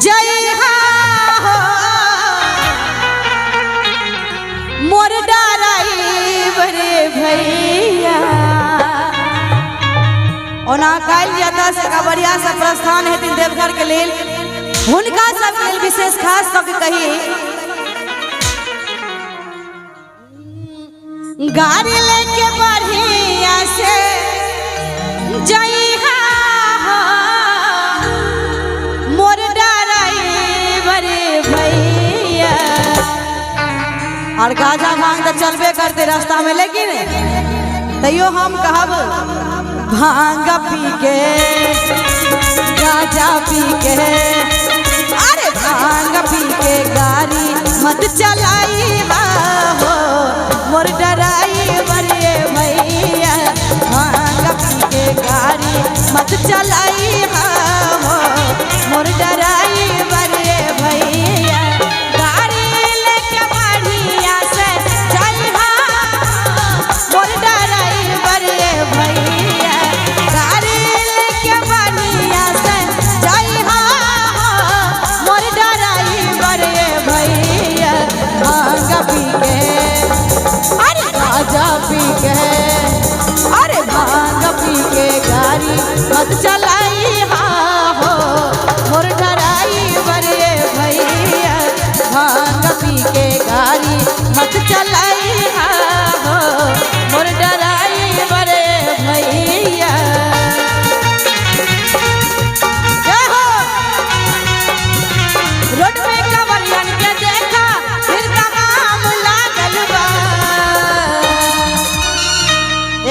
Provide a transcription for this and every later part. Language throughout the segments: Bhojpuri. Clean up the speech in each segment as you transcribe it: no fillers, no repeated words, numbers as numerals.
जय हो मोर ड्राइवर भैया। ओना काल जाता से कवरिया से प्रस्थान हेतु देवघर के लेल हुनका सब के विशेष खास तक कही गाड़ी लेके बढ़िया से जइहा मोर ड्राइवर भैया। और गाजा भांग तो चलबे करते रास्ता में, लेकिन तैयो हम कहब भांग पी के गाजा पी के, अरे भांग पी के गाड़ी मत चलाई हो मोर ड्राइवर भैया। भांग पी के गाड़ी मत चलाई हो मोर ड्राइवर भैया। गाड़ी लेके बढ़िया से चलहा मोर ड्राइवर भैया। गाड़ी लेके बढ़िया से चलहा मोर ड्राइवर भैया। भांग पी के अरे गाजा पी के, अरे भांग पी के गाड़ी मत चलाई हो मोर ड्राइवर भैया। भांग पी के गाड़ी मत चलाई हो मोर ड्राइवर भैया। रोड में कवरियन के देखा फिर काम लागल बा।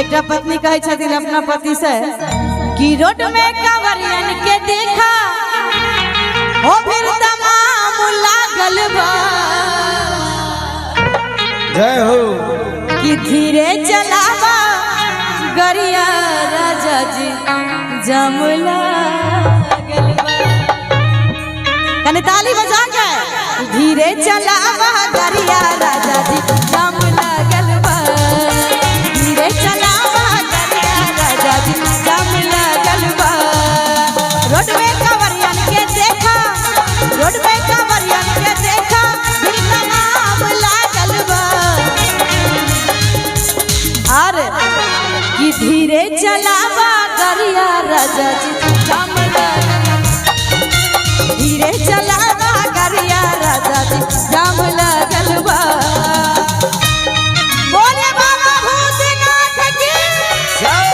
एक पत्नी कहे छथिन अपना पति से कि रोड में कवरियन के देखा हो फिर तमाम लागल बा। जय हो कि धीरे चलावा गरिया राजा जी जम लागल बा। कने ताली बजा के धीरे चलावा गरिया राजा जी जम लागल बा। धीरे चलावा गरिया राजा जी जम लागल बा। रोड में कवरियन के देखा, रोड में कवरियन के देखा फिर नाम लागल बा। अरे कि धीरे चलावा गरिया राजा जी जम लागल बा। धीरे चलावा गरिया राजा जी जम लागल बा। बोले बाबा भूतनाथ की जय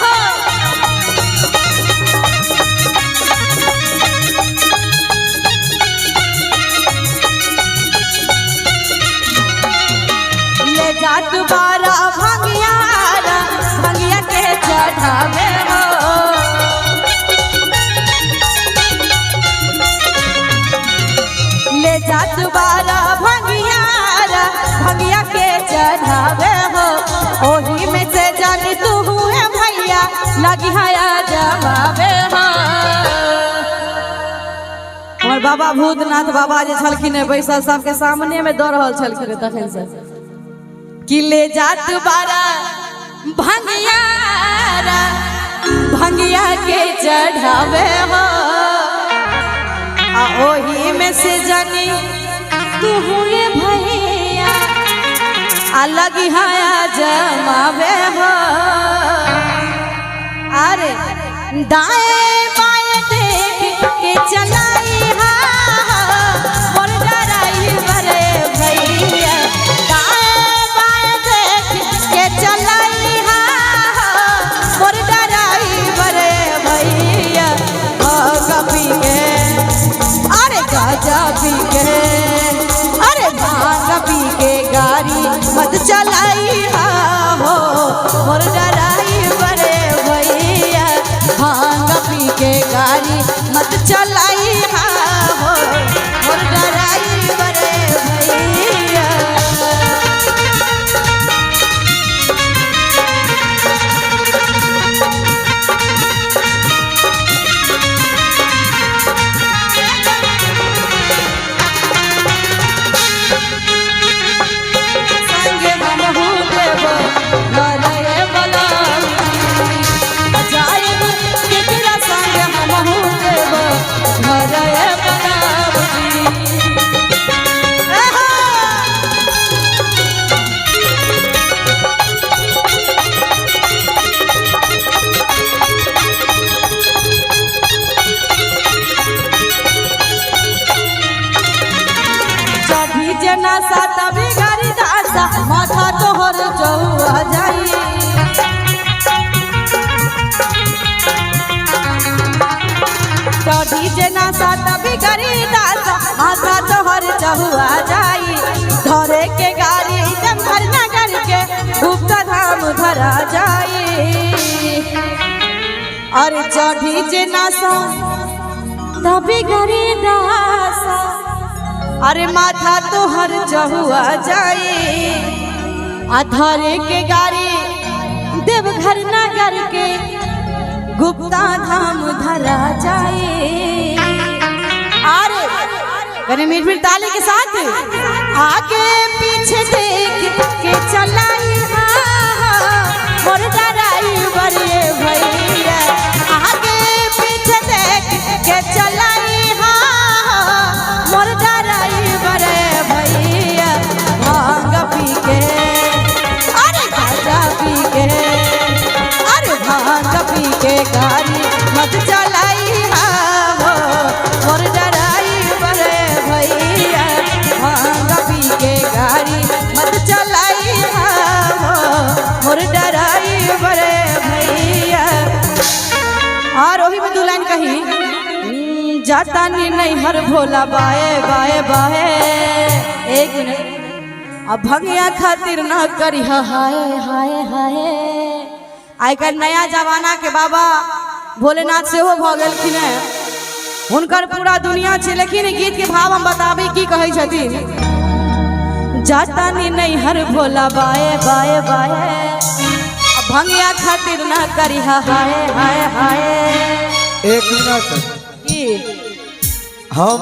हो। ले जात बारा भंगिया भंगिया के चढ़ावे हो। ले जात बारा भंगिया भंगिया के चढ़ावे हो। ओही में से जानी तू हुए भैया लगी हया जमावे हो। और बाबा भूतनाथ बाबा जे छलखिन बैसल सबके सामने में दौड़ रहल छलखिन तखन से कि ले जात बारा भंगिया भंगिया के चढ़ावे हो। आ ओही में से जानी तू हुए भैया अलग हया जमावे हो। अरे दाएं बाएं देख के चलाई मोर ड्राइवर भैया। दाएं बाएं देख के चलाई मोर ड्राइवर भैया। भांग पी के अरे गाजा पी के, अरे भांग पी के गाड़ी मत चलाई हो मोर ड्राइवर भैया। भांग धरा जाए। अरे चढ़ी जे नासा तभी गरी दासा, अरे माथा तो हर चहुआ जाए। अधरे के गाड़ी देवघर नगर के गुप्ता धाम धरा जाए। अरे कने मीठ मीठ ताली के साथ आगे पीछे देख के चलाई मोर डराई बड़े भैया। आगे पीछे देख के चलाई मोर डराई बड़े भैया। भांग पी के अरे गाजा पी के, अरे भांग पी के गाड़ी मत चलाई मोर डराई बड़े भैया। भांग पी के गाड़ी मत चलाई मोर डराई बड़े भैया। और वही में दुल्हन कही जाता नहीं हर भोला बाए बाए बाए। एक मिनट अब भंगिया खातिर न करी हाय हाय हाय। आजकल नया जमाना के बाबा भोलेनाथ से हो भगलखिन है, उनकर पूरा दुनिया छे। लेकिन गीत के भाव हम बताबी की कहे छथिन। जाता नहीं हर भोला बाए बाए बाए, भंगिया खातिर न करी हाय हाय हाय। एक मिनट हम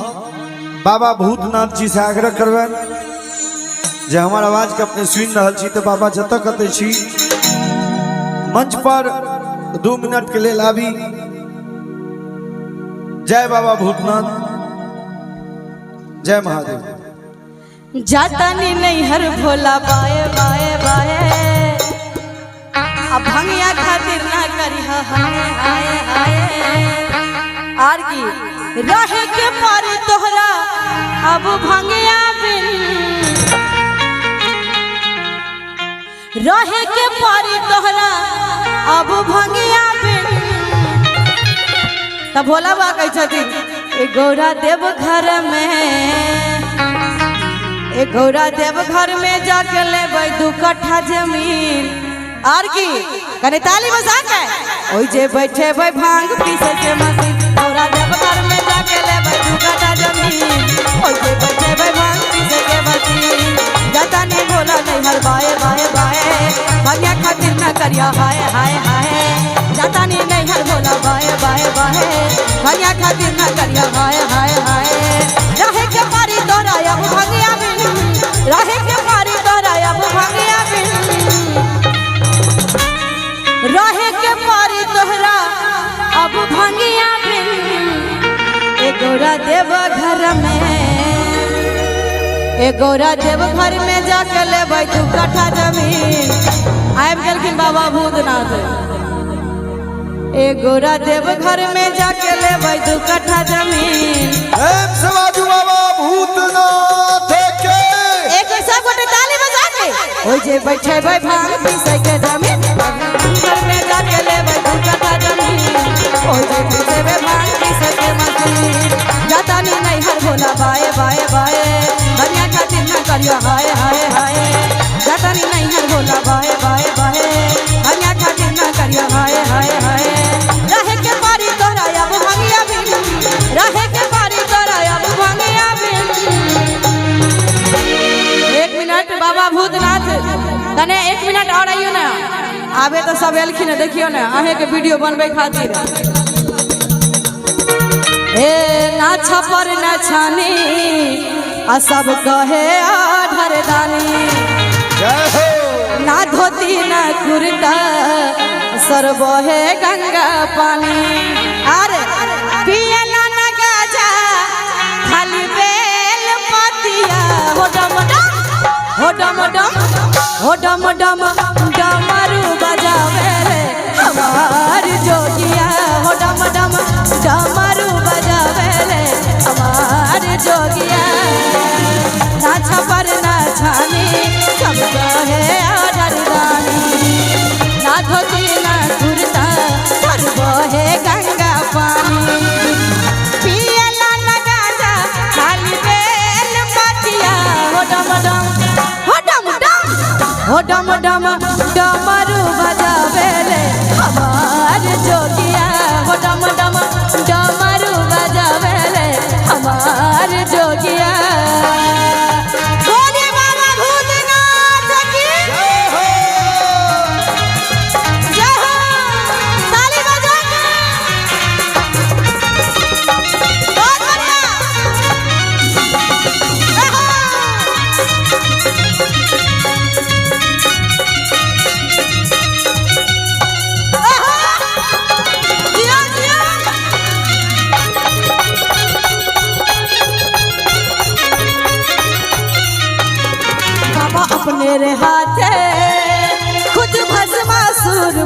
बाबा भूतनाथ जी से आग्रह करबे जे हमार आवाज के अपने सुन रहा छी तो बाबा जत कते छी मंच पर 2 मिनट के लिए आबी। जय बाबा भूतनाथ, जय महादेव। जाता नहीं हर भोला बाए बाए बाए, अब भंगिया खातिर ना करी हाय हाय हाय। आर की रहे के पारी तोहरा अब भंगिया बिन, रहे के पारी तोहरा अब भंगिया बिन। तब भोला बा कह छथिन ए गौरा देव घर में, ए गौरा देव घर में जाके लेबै 2 कट्ठा जमीन। आर की कने ताली बजा के ओइ जे बैठे भाई भांग पीसे के मशीन। गौरा देव घर में जाके लेबै 2 कट्ठा जमीन, ओइ जे बैठे भाई भांग पीसे के मशीन। जाता नहीं भोला नहीं हर बाए बाए बाए, भंगिया खातिर न करिया हाय हाय हाय। जाता नहीं हर भोला बाए बाए बाए, भंगिया खातिर न करिया हाय हाय हाय। रहे के पारी तोरा अब भंगिया बिन, रहे के पारी तोरा अब भंगिया बिन, रहे के पारी तोहरा अब भंगिया बिन। ए गौरा देव घर में, ए गौरा देव घर में जाके लेबै 2 कट्ठा जमीन। आबि गेलखिन बाबा भूतनाथ। ए गौरा देव घर में जाके लेबै 2 कट्ठा जमीन। बाबा भूतनाथ के एक सब गोटे ताली बजा के ओइ जे बैठे भाई भांग पीसे के जमीन। घर में जाके लेबै 2 कट्ठा जमीन, ओइ जे बैठे भाई भांग पीसे के मशीन। जाता नहीं हर भोला बाए बाए बाए, भंगिया खातिर न करिया हाय हाय हाय। जाता नहीं हर भोला बाए बाए बाए, भंगिया खातिर न करिया हाय हाय हाय। रहे के पारी तोरा अब भंगिया बिन, रहे के पारी तोरा अब भंगिया बिन। 1 मिनट बाबा भूतनाथ तने 1 मिनट और आइयो ना। आबे तो सब एलखिन देखियो ना अहे के वीडियो बनबे खातिर। ए ना छपर ना छानी आ सब कहे आधर दानी। ना धोती ना कुर्ता सर बहे गंगा पानी। अरे पियला ना गाजा खाली बेल पतिया। हो डम डम हो डम डम हो डम डम डमरू बजावे रे हमार जोगिया। हो डम डम डमरू बजावे रे हमार जोगिया। ना छपर ना छानी सब कहे आधर दानी। ना धोती ना कुर्ता सर बहे गंगा पानी। पियला ना गाजा खाली बेल पतिया। हो डम डम हो डम डम हो डम डम डमरू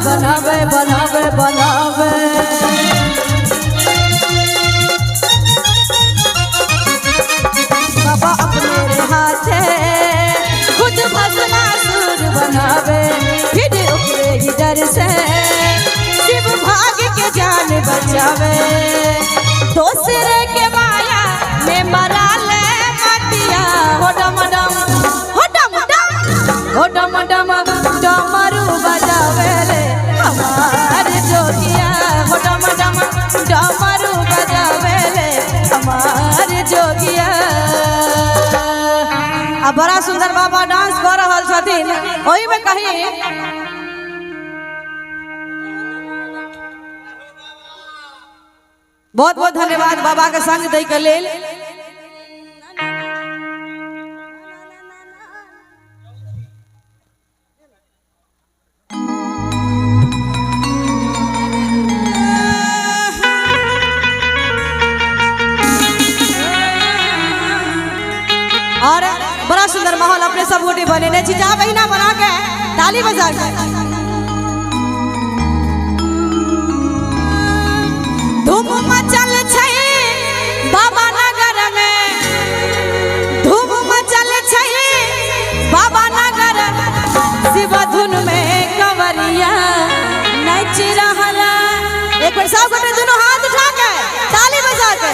बनावे बनावे बनावे। बाबा अपने हाथे खुद भस्मासुर बनावे, फिर ओकरे ही डर से शिव भाग के जान बचावे। दूसरे के माया में मरा ले मटिया, हो डम डम हो डम डम हो डम डम डमरू बजावे रे हमार जोगिया, हो डम डम डमरू बजावे रे हमार जोगिया। अब बड़ा सुंदर बाबा डांस कर रहल छथिन, ओही में कहीं बहुत बहुत धन्यवाद बाबा के संग दे के लेल। और बड़ा सुंदर माहौल अपने सब गोटे बने ने चिचा बहिना बना के ताली बजा के धूम मचल छै बाबा नगर में, धूम मचल छै बाबा नगर, शिव धुन में कंवरिया नाच रहला। एक बार सब गोटे दोनों हाथ उठा के ताली बजा के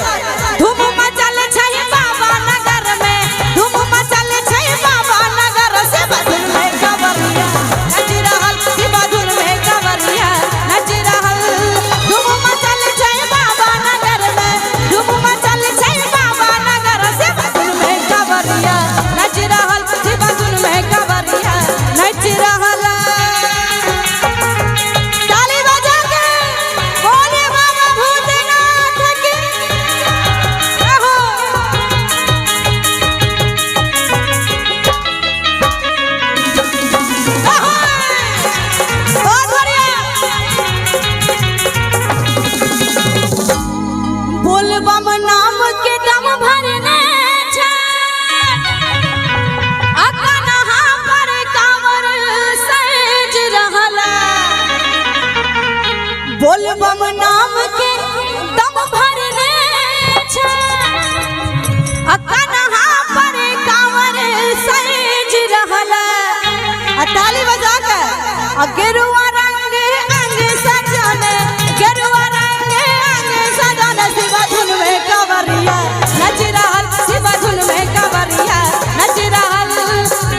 धूम मचल छै बाबा नगर में, धूम मचल छै बाबा नगर, शिव धुन में कंवरिया नाच रहल, शिव धुन में कंवरिया नाच रहल। धूम मचल छै बाबा नगर में, धूम मचल छै बाबा नगर, शिव धुन में कंवरिया नाच रहल, शिव धुन में कंवरिया नाच रहल। ताली बजा के बोले बाबा भूतनाथ की जय। बहुत बढ़िया। बोल बम नाम के दम भरने छै, अकनहा पर कांवर सज रहला। बोल बम नाम के दम भरने छै, अकनहा पर कांवर सज रहला। ताली बजा के गेरुआ रंग अंग सजने, गेरुआ रंग अंग सजने, शिव धुन में कंवरिया नच रहल, शिव धुन में कंवरिया नच रहल।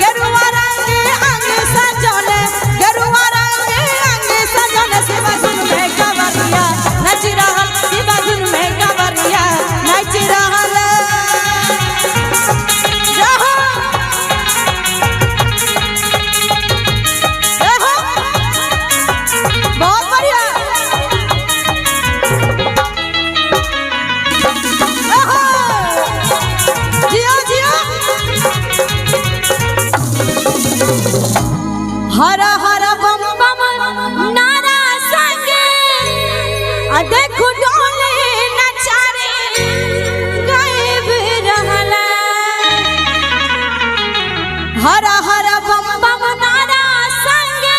गेरुआ रंग अंग सजने, गेरुआ रंग अंग सजने, शिव धुन में कंवरिया नच रहल, शिव धुन में कंवरिया नच रहल। जय हो जय हो। बहुत बढ़िया। जय हो। जियो जियो। हर हर बम बम नारा संगे देखो डोले नचारे गायब रहला। हर हर बम बम नारा संगे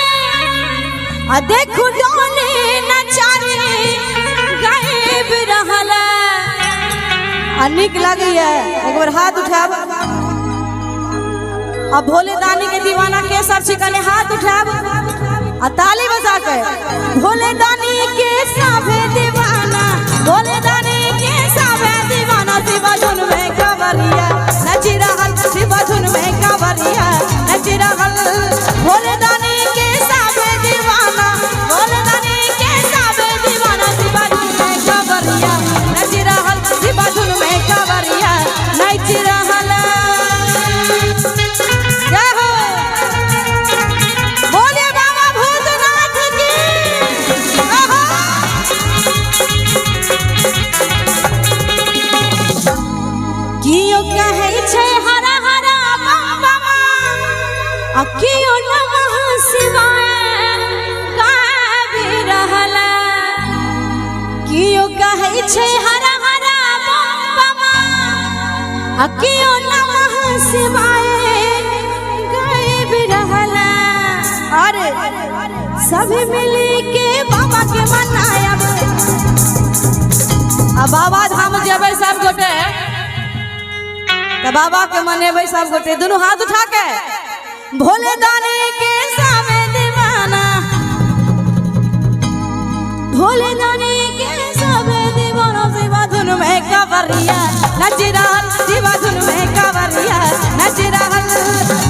देखो डोले नचारे गायब रहला। निक लगी है, एक बार हाथ उठाब। अब भोले दानी के दीवाना के सब छिकने हाथ उठाब आ ताली बजा के भोले दानी के सभे दीवाना, भोले दानी के सभे दीवाना, शिव धुन में कंवरिया नच रहल, शिव धुन में कंवरिया नच रहल। भोले दानी के सभे दीवाना, भोले दानी के सभे दीवाना, शिव धुन में कंवरिया नच रहल, शिव धुन में कंवरिया नच रहल। जय हो। बोले बाबा भूतनाथ की जय हो। कियो कहै छै हरा हरा बम बम, आ कियो नमः शिवाय गाबि रहला। कियो कहै छै हरा हरा बम बम, आ कियो नमः शिवाय गायब रहला। अरे सभी मिली के बाबा के मनायब। अब बाबा धाम जेबै सब गोटे तो बाबा के मनेबै सब गोटे। दोनों हाथ उठा के भोले दानी के सामने दीवाना, भोले दानी के सामने दीवाना। शिवा धुन में कांवरिया नच रहल, शिवा धुन में कांवरिया नच रहल।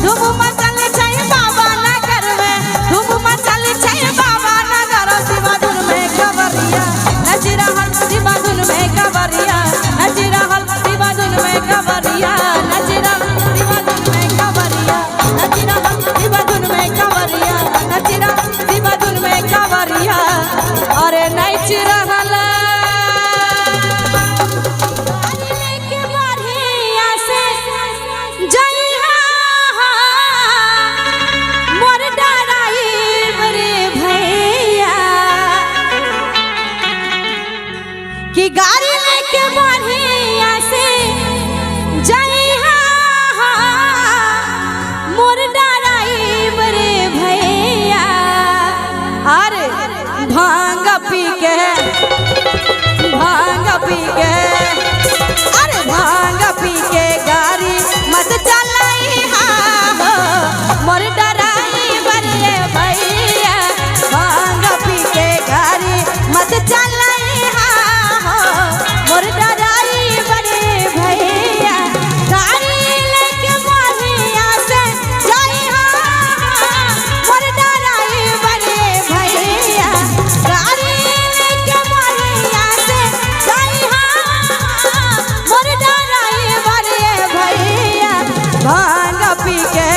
धूम मचल छै बाबा नगर में, धूम मचल छै बाबा नगर। शिवा धुन में कांवरिया नच रहल, शिवा धुन में कांवरिया नच रहल। शिवा धुन में कांवरिया नच रहल, शिवा धुन में कांवरिया नच रहल। शिवा धुन में कांवरिया नच रहल, शिवा धुन में कांवरिया अरे नच रहल। कि गाड़ी लेके बढ़िया से जइहा मोर डराइब रे भैया। अरे भांग पी के, भांग पी के, अरे भांग पी के गाड़ी मत चलइहा मोर डराइब रे भैया। भांग पी के गाड़ी मत चलइहा मोर डराइब रे भैया। गाड़ी लेके बढ़िया से जइहा मोर डराइब रे भैया। गाड़ी लेके बढ़िया से जइहा मोर डराइब रे भैया। भांग पी के,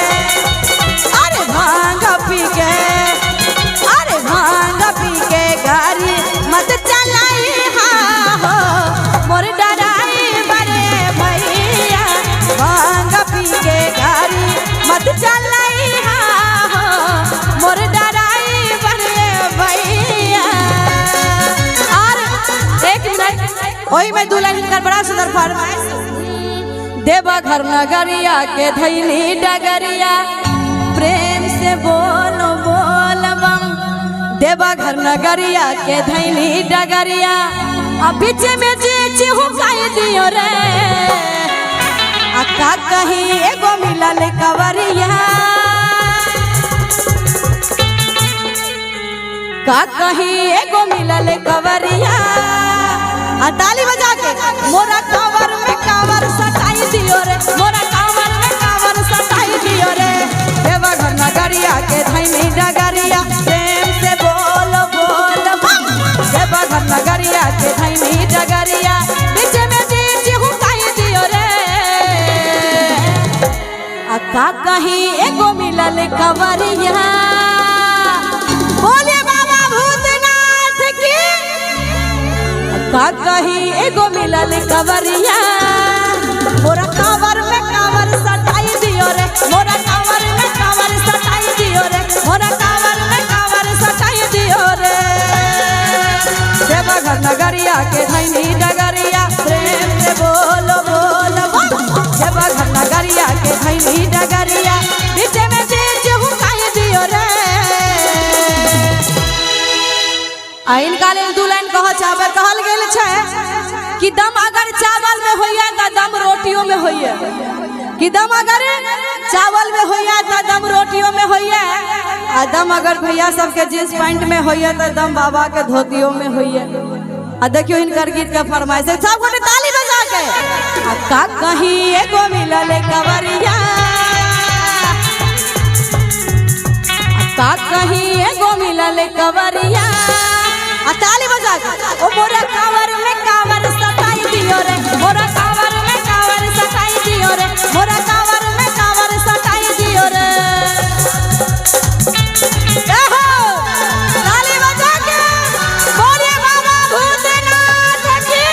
अरे भांग पी के, अरे भांग पी के गाड़ी मत चलइहा मोर डराइब रे भैया। भांग पी के गाड़ी मत चलइहा मोर डराइब रे भैया। और एक मिनट ओही में दुल्हन कर बड़ा सुंदर फरमाइश। देवघर नगरिया के धैली डगरिया प्रेम से बोलो बोल बम। देवघर नगरिया के धैली डगरिया अब बीच में जे चिहुकाई दियो रे। का कहीं एगो मिलल कवरिया, का कहीं एगो मिलल कवरिया। ताली बजा के मोरा कांवर में कांवर सटाई दियो रे, मोरा कांवर में कांवर सटाई दियो रे। देवघर नगरिया के धैली डगरिया प्रेम से बोल बोल बम। देवघर नगरिया के धैली डगरिया बीच में जे चिहुकाई दियो रे। का कहीं एगो मिलल कवरिया। बोले बाबा भूतनाथ की। का कहीं एगो मिलल कवरिया। मोरा कांवर में कांवर सटाई दियो रे, मोरा कांवर में कांवर सटाई दियो रे, मोरा कांवर में कांवर सटाई दियो रे। देवघर नगरिया के धैली डगरिया प्रेम से बोलो बोलो बम। देवघर नगरिया के धैली डगरिया बीच में जे चिहुकाई दियो रे। आइन काले दुल्हन कह चावल कहल गेल छै कि दम अगर चावल में होइया त दम रोटियों में होइया, कि दम अगर चावल में होइया त दम रोटियों में होइया। आ दम अगर भैया सबके जींस पैंट में होइया त दम बाबा के धोतियों में होइया। आ देखियो इनकर गीत का फरमाइश है, सब गोटे ताली बजा के। का कहीं एगो मिलल कवरिया, का कहीं एगो मिलल कवरिया। ताली बजा के ओ मोरा कांवर में कांवर सटाई दियो रे, मोरा कांवर में कांवर सटाई दियो रे, मोरा कांवर में कांवर सटाई दियो रे। ताली बजा के बोले बाबा भूतनाथ की।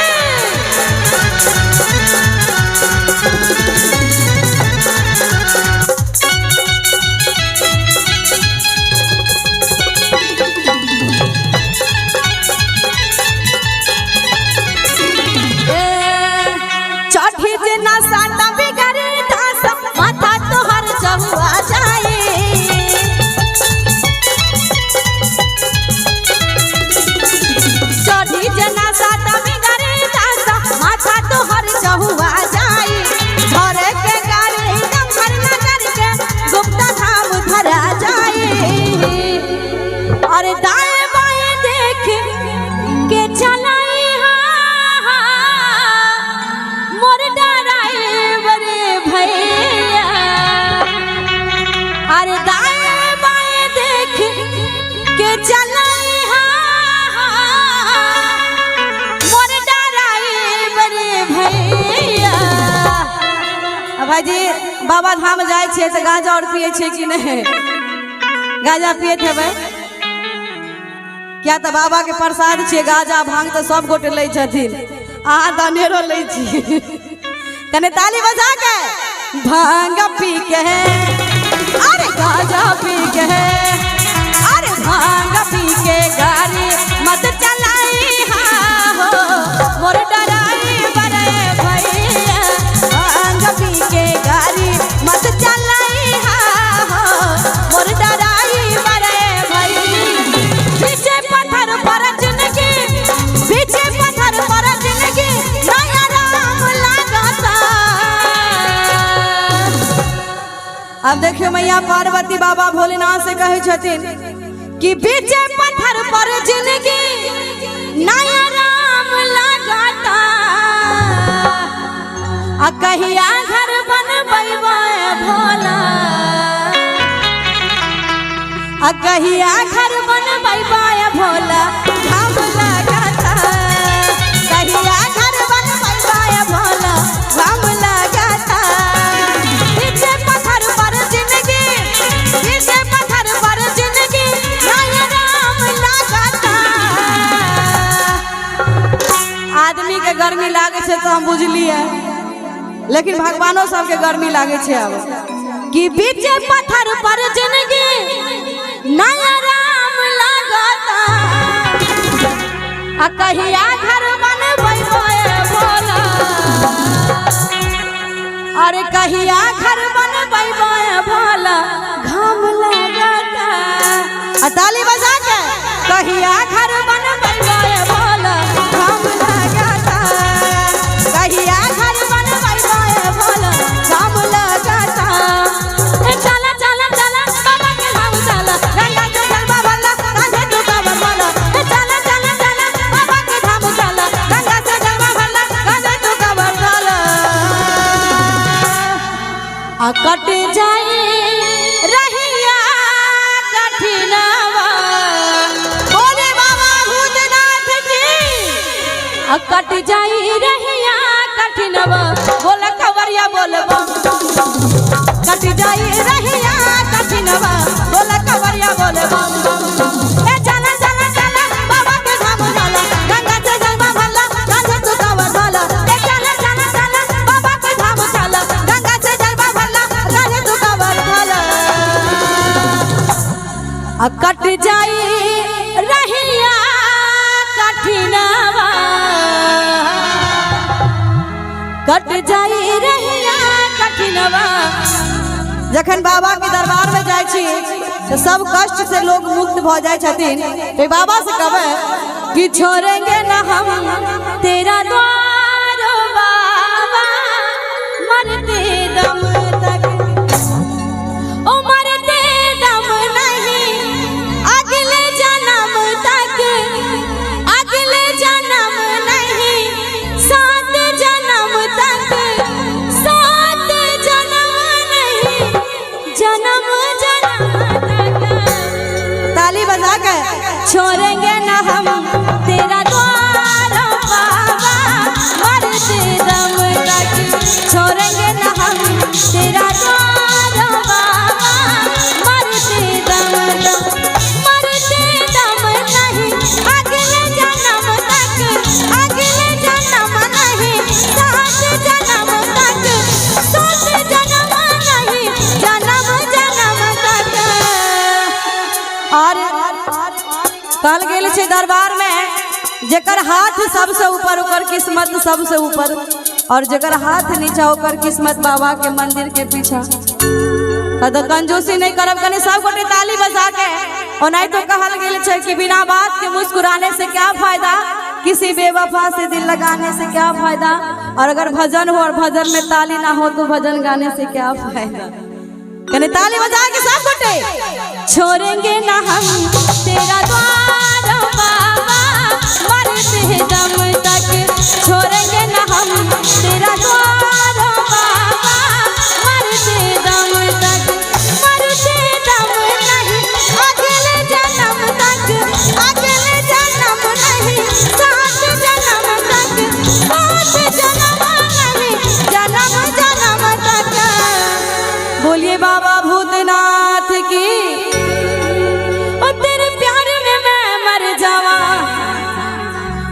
अरे दाएं बाएं देख के चलाई मोर ड्राइवर भैया। अरे दाएं बाएं देख के चलाई मोर ड्राइवर भैया। भाई जी बाबा धाम जाए छे तो गांजा और पिए छे कि नहीं? गांजा पिए थे भाई क्या? तो बाबा के प्रसाद छे गांजा भांग तो सब गोटे ले छथिन, आ दनेरो ले छी। कने ताली बजा के भांग पी के अरे गांजा पी के अरे भांग पी के गाड़ी मत चलाई हो मोर ड्राइवर भैया। भांग पी के गाड़ी मत चलाई हो मोर ड्राइवर भैया। पीछे पत्थर पर जिंदगी पीछे पत्थर पर जिंदगी नया राम लगाता। अब देखियो मैया पार्वती बाबा भोलेनाथ से कहे छथिन कि पीछे पत्थर पर जिंदगी नया राम लगाता। आ कहिया घर बनबै भोला आ कहिया घर बनबै भोला धाम लगाता। कहिया घर बनबै भोला धाम लगाता। पीछे पत्थर पर जिंदगी पीछे पत्थर पर जिंदगी नया राम लगाता। आदमी के गर्मी लागे छे तो हम बुझलिए, लेकिन भगवानो सबके गर्मी लागे छे। अब कि पीछे पत्थर पर जिंदगी नया राम लगाता। आ कहिया घर बनबै भोला अरे कहिया घर बनबै भोला घाम लगाता। आ ताली बजा के कहिया घर बनबै भोला घाम लगाता। कहिया घर बनबै भोला घाम लगाता। चला चला चला बाबा के धाम चला गंगा के जलवा भला कांधे तू कावर भला। चला चला चला बाबा के धाम चला गंगा से जलवा भला कांधे तू कावर भला। आ कट जाए रहिया कठिनवा बोले बाबा भूतनाथ की। आ कट जाए रहिया कठिनवा बोला कवरिया बोलबा। कट जाए रहिया कठिनवा बोला कवरिया बोलबा। ए चला चला चला बाबा के धाम चला गंगा से जलवा भला कांधे तू कावर भला। ए चला चला चला बाबा के धाम चला गंगा से जलवा भला कांधे तू कावर भला। आ कट जाए रहिया कठिनवा कट जाए रहिया कठिनवा। जखन बाबा के दरबार में जाय छी तो सब कष्ट से लोग मुक्त भ जाय छथिन। तो बाबा से कहबे कि छोड़ेंगे ना हम तेरा द्वार बाबा मरते दम तक। ओ मरते दम नहीं अगले जन्म तक अगले जन्म नहीं सात जन्म तक सात जन्म नहीं जन्म जन्म तक। ताली बजा के छोड़ेंगे ना हम तेरा द्वार बाबा मरते दम तक। छोड़ेंगे ना हम तेरा द्वार बाबा मरते दम तक। मरते दम नहीं अगले जन्म तक अगले जन्म नहीं सात जन्म तक सात जन्म नहीं जन्म जन्म तक। और कल गेल छे दरबार में जेकर हाथ सबसे ऊपर ओकर किस्मत सबसे ऊपर और जेकर हाथ नीचा ओकर किस्मत बाबा के मंदिर के पीछा। तो कंजूसी नहीं करब कने सब गोटे ताली बजा के। और नहीं तो कहल गेल छे कि बिना बात के मुस्कुराने से क्या फायदा, किसी बेवफा से दिल लगाने से क्या फायदा। और अगर भजन हो और भजन में ताली ना हो तो भजन गाने से क्या फायदा। कने ताली बजा के सब गोटे छोड़ेंगे ना हम तेरा द्वार बाबा मरते दम तक छोड़ेंगे ना हम तेरा द्वार बाबा मरते दम तक मरते दम नहीं अगले जन्म तक अगले जन्म नहीं सात जन्म तक सात जन्म नहीं जन्म जन्म तक। बोलिए बाबा भूतनाथ की। ओ तेरे प्यार में मैं मर जावा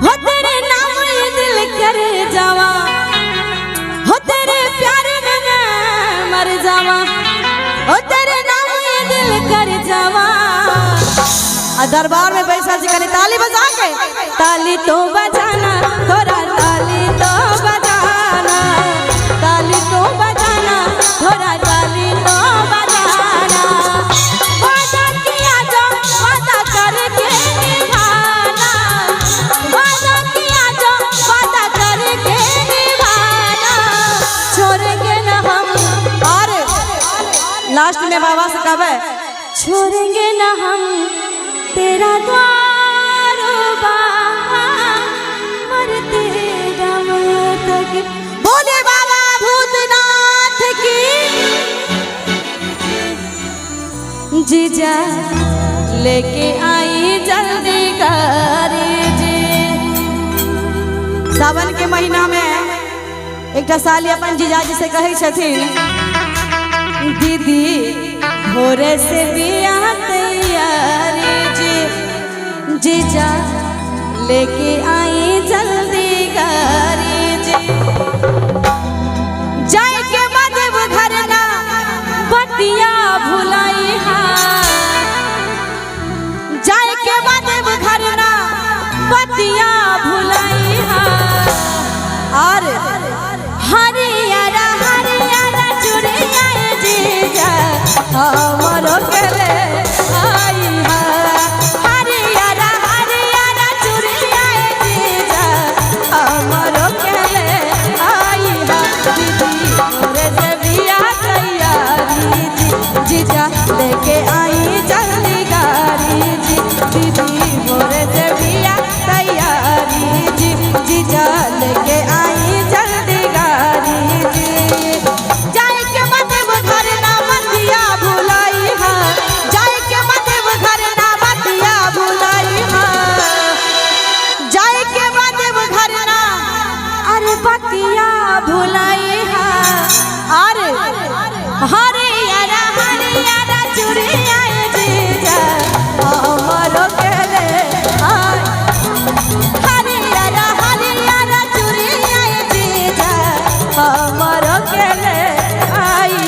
हो तेरे नाम ये दिल कर जावा हो तेरे प्यार में मैं मर जावा हो तेरे नाम ये दिल कर जावा। दरबार में पैसा जी कने ताली बजा के ताली तो बजाना थोड़ा ताली तो बजाना ताली तो बजाना थोड़ा ताली तो बजाना। वादा किया जो वादा करके निभाना वादा किया जो वादा करके निभाना छोड़ेंगे ना हम। और लास्ट में बाबा से कहे छोड़ेंगे ना हम तेरा द्वार बाबा मरते दम तक। बोले बाबा भूतनाथ की। जीजा लेके आई जल्दी गाड़ी जी। सावन के महीना में एक साली अपन जीजाजी से कहे छथिन दीदी भोरे से बियाह तैयारी जी जीजा लेके आई जल्दी गाड़ी जी। जाए के मदेव घर ना बतिया भुलाई जाए के मदेव घर ना बतिया भुलाई और हरियारा हरियारा चुड़िया जीजा हमरो केले आई हरियारा हरियारा चुड़िया जीजा हमरो केले आई दीदी मोरे से बियाह तैयारी जीजा लेके आई जल्दी गाड़ी जी दीदी मोरे से बियाह तैयारी जीजा लेके आई जल्दी गाड़ी जी। जाए के मदेव घर ना बतिया भुलाई जाए के मदेव घर ना बतिया भुलाई जाए के मदेव घर ना अरे बतिया भुलाई अरे हरियारा हरियारा चुड़िया जीजा हमरो केले हरियारा हरियारा चुड़िया जीजा हमरो केले आई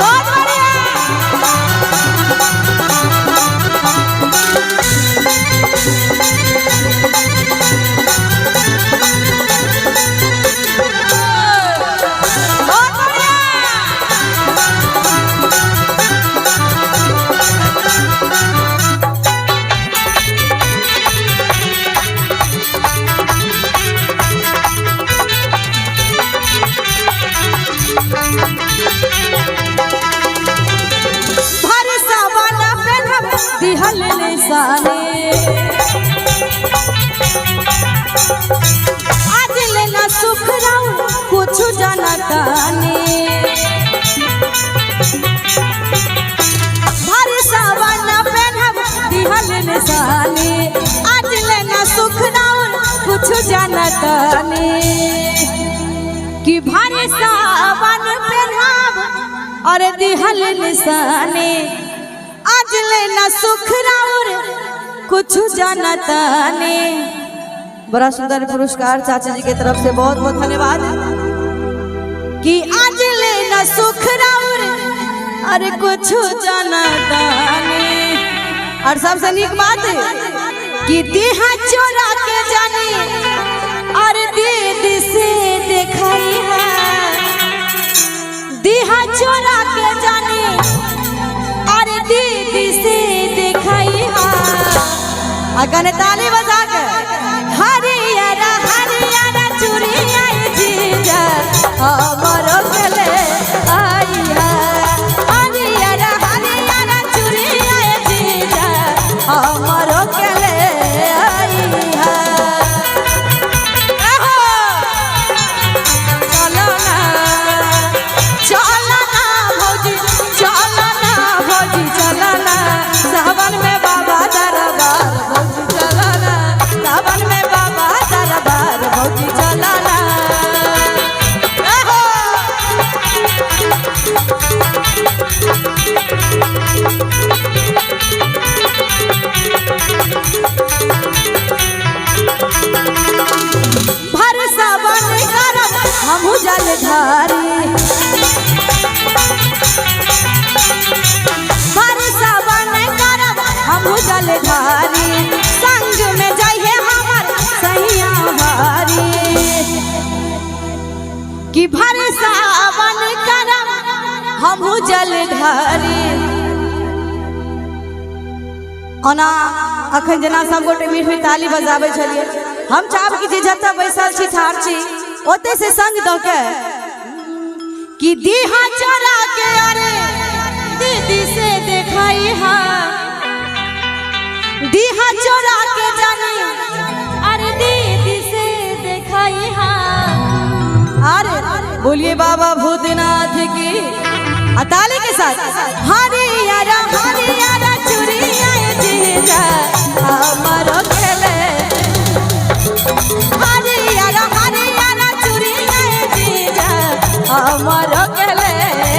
बहुत बढ़िया। बहुत बढ़िया। भरसा वाला पेनहब दिहल निशाने आज लेना सुख राउ कुछ जानताने भरसा वाला पेनहब दिहल निशाने आज लेना सुख राउ कुछ जानताने कि भरसा वाला पेनहब और दिहल निशाने आज लेना सुख राउर कुछ जानताने। बड़ा सुंदर पुरस्कार चाचा जी की तरफ से बहुत बहुत धन्यवाद कि आज लेना सुख राउर अरे कुछ जानताने। और सबसे नीक बात कि देहा चोरा के जाने और दीदी से देखाई है देहा चोरा के जाने अरे दीदी से देखाई अगन ताली बजा के हरियारा हरियारा चुड़िया जीजा हमरो ओना अखन जना सब गोटे मीठ मीठ ताली बजाबै छलिए। हम चाहब कि जे जतऽ बैसल छी ठाढ़ छी ओते से संग दऽ के कि दीहा चोरा के अरे दीदी से देखाई हा, दीहा चोरा के जानी अरे दीदी से देखाई हा। अरे बोलिए बाबा भूतनाथ की ताली के साथ। हरियारा हरियारा चुरिया जीजा हमारो खेले, हरियारा हरियारा चुरिया जीजा हमारो खेले।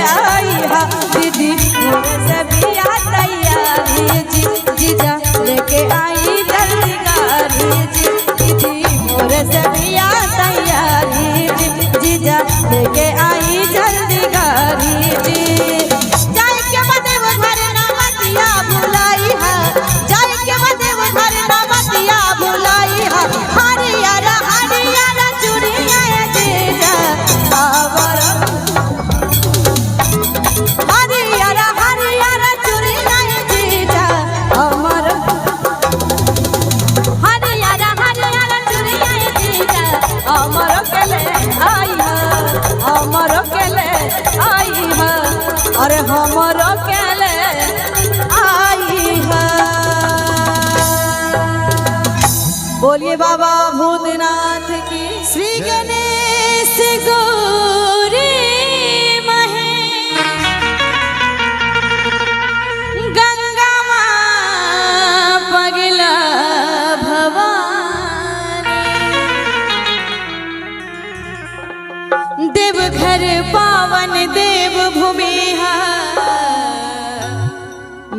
आई हा दीदी मोरे से बिया तैयारी जी, जीजा लेके आई जल्दी गाड़ी जी, दीदी मोरे से बिया तैयारी जी, जीजा लेके आई जल्दी गाड़ी जी। अरे हमरो केले आई है। बोलिए बाबा भूतनाथ की। श्री गणेश गौरी महे गंगा माँ पगला भवानी, देवघर पावन देव भूमि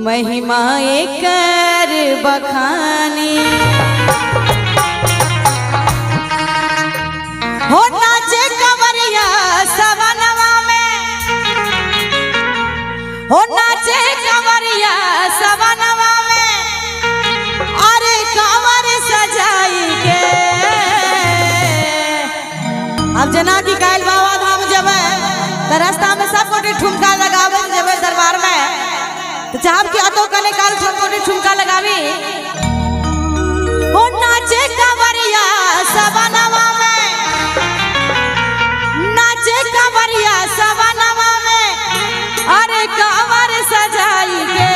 महिमा एकर बखानी। हो नाचे कंवरिया सवनवा में, हो नाचे कंवरिया सवनवा में, अरे कंवर सजाई के। अब जना की कायल बाबा धाम जब तो रास्ता में सब गोटे ठुमका लगावे जब दरबार में, तो चाहब कि अतो कने काल छोटे ठुमका लगावी। हो नाचे कंवरिया सवनवा में, नाचे कंवरिया सवनवा में, अरे कंवर सजाई के।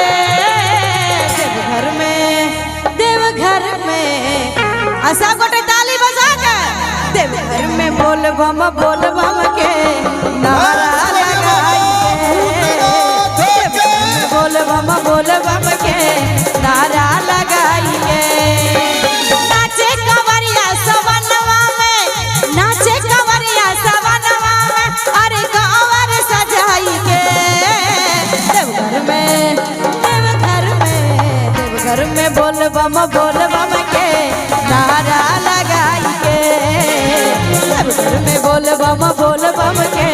देवघर में सब गोटे ताली बजा के देवघर में बोल बम के नारा बोल बम के नारा लगाइए। नाचे कंवरिया सवनवा में, नाचे कंवरिया सवनवा में, अरे कंवर सजाई के। देवघर में बोल बम के नारा लगाइए। देवघर में बोल बम के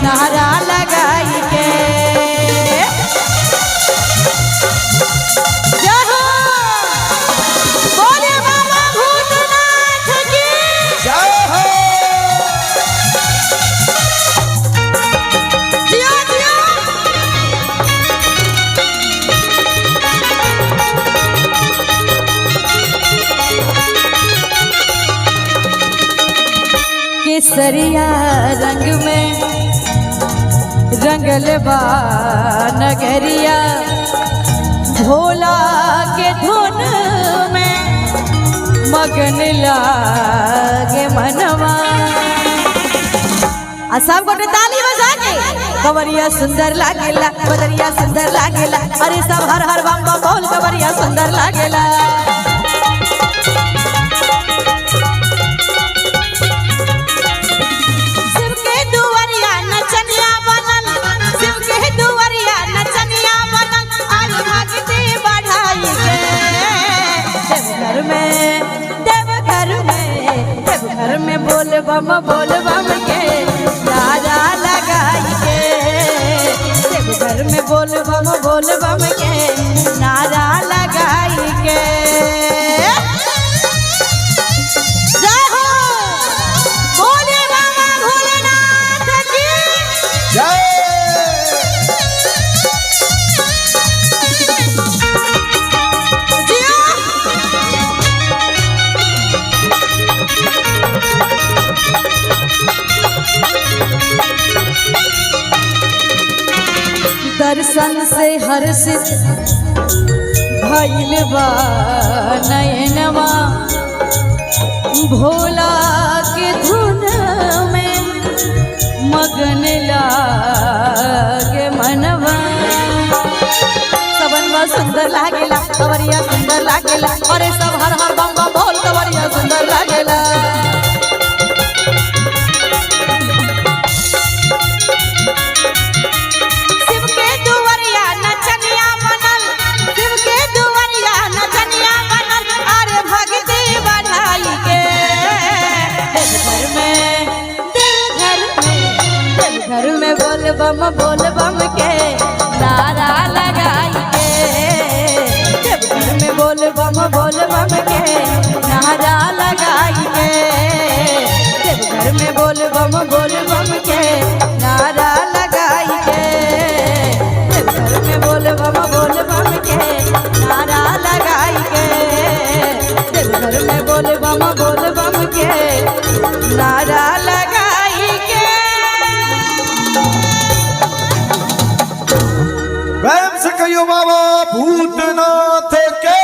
नारा लगाइए। केसरिया रंग में रंगल बा नगरिया, भोला के धुन में मगन लागे मनवा। सब गोटे ताली बजा के कंवरिया सुंदर लागेला, बदरिया सुंदर लागेला, अरे सब हर हर बम बम बोल कंवरिया सुंदर लागेला। देवघर में बोल बम के नारा लगाई के। देवघर में बोल बम के नारा लगाई के। जय हो बोले बाबा भोलेनाथ की जय। से हर्षित भइल बा नयनवा भोला के धुन में मगन लागे मनवा सबनवा सुंदर लागेला कवरिया सुंदर लागेला अरे सब हर हर बम बम बोल कवरिया सुंदर लागेला शिव के दुवरिया नचनिया बनल शिव के दुवरिया नचनिया बनल अरे भक्ति बढ़ाई के घर में बोल बम के नारा लगाई के घर में बोल बम के नारा लगाई के घर में बोल बम के नारा लगाई के घर में बोल बम के नारा लगाई के घर में बोल बम के नारा लगाई के प्रेम से कहियो बाबा भूतनाथ के